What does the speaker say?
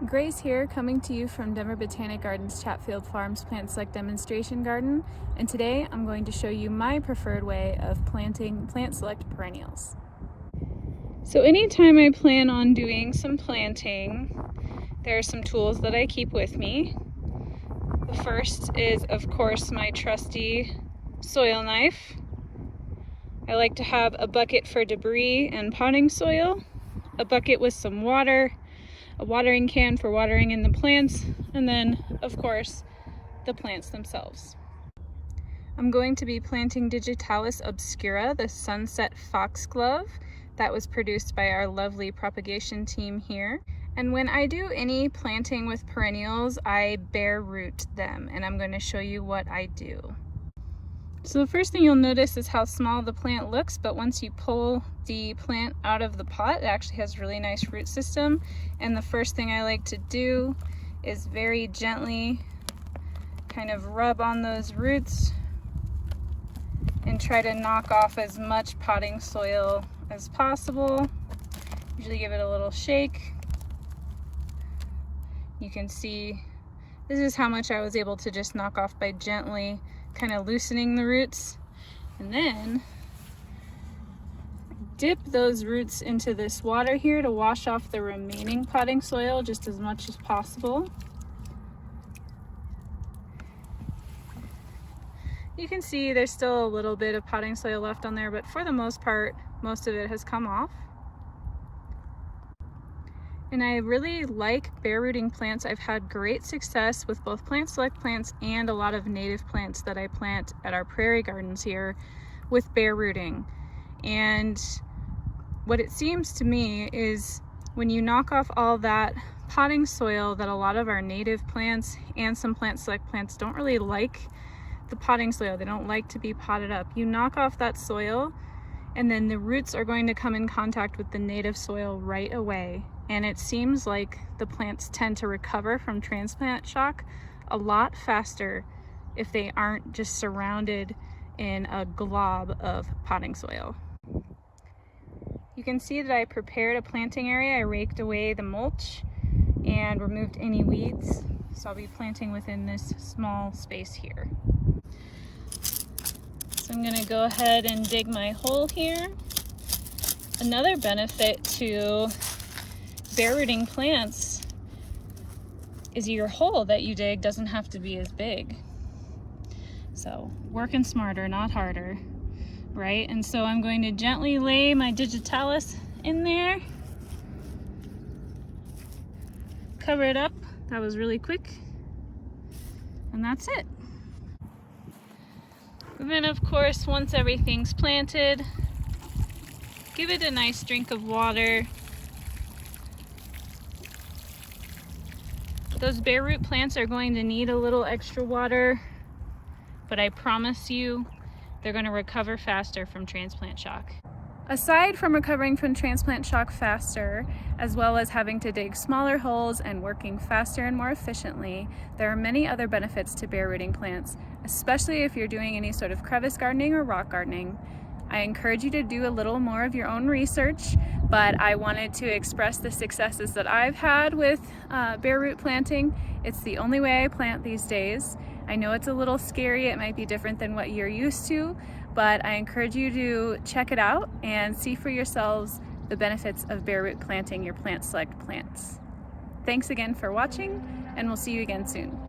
Grace here, coming to you from Denver Botanic Gardens Chatfield Farms Plant Select Demonstration Garden, and today I'm going to show you my preferred way of planting plant select perennials. So anytime I plan on doing some planting, there are some tools that I keep with me. The first is, of course, my trusty soil knife. I like to have a bucket for debris and potting soil, a bucket with some water, a watering can for watering in the plants, and then, of course, the plants themselves. I'm going to be planting Digitalis obscura, the sunset foxglove that was produced by our lovely propagation team here. And when I do any planting with perennials, I bare root them, and I'm going to show you what I do. So the first thing you'll notice is how small the plant looks, but once you pull the plant out of the pot, it actually has a really nice root system. And the first thing I like to do is very gently kind of rub on those roots and try to knock off as much potting soil as possible. Usually give it a little shake. You can see this is how much I was able to just knock off by gently kind of loosening the roots, and then dip those roots into this water here to wash off the remaining potting soil just as much as possible. You can see there's still a little bit of potting soil left on there, but for the most part, most of it has come off. And I really like bare rooting plants. I've had great success with both plant select plants and a lot of native plants that I plant at our prairie gardens here with bare rooting. And what it seems to me is when you knock off all that potting soil that a lot of our native plants and some plant select plants don't really like the potting soil, they don't like to be potted up. You knock off that soil and then the roots are going to come in contact with the native soil right away. And it seems like the plants tend to recover from transplant shock a lot faster if they aren't just surrounded in a glob of potting soil. You can see that I prepared a planting area. I raked away the mulch and removed any weeds. So I'll be planting within this small space here. So I'm gonna go ahead and dig my hole here. Another benefit to bare rooting plants is your hole that you dig doesn't have to be as big. So working smarter, not harder, right? And so I'm going to gently lay my Digitalis in there, cover it up. That was really quick, and that's it. And then of course, once everything's planted, give it a nice drink of water. Those bare root plants are going to need a little extra water, but I promise you they're going to recover faster from transplant shock. Aside from recovering from transplant shock faster, as well as having to dig smaller holes and working faster and more efficiently, there are many other benefits to bare rooting plants, especially if you're doing any sort of crevice gardening or rock gardening. I encourage you to do a little more of your own research, but I wanted to express the successes that I've had with bare root planting. It's the only way I plant these days. I know it's a little scary, it might be different than what you're used to, but I encourage you to check it out and see for yourselves the benefits of bare root planting your plant select plants. Thanks again for watching, and we'll see you again soon.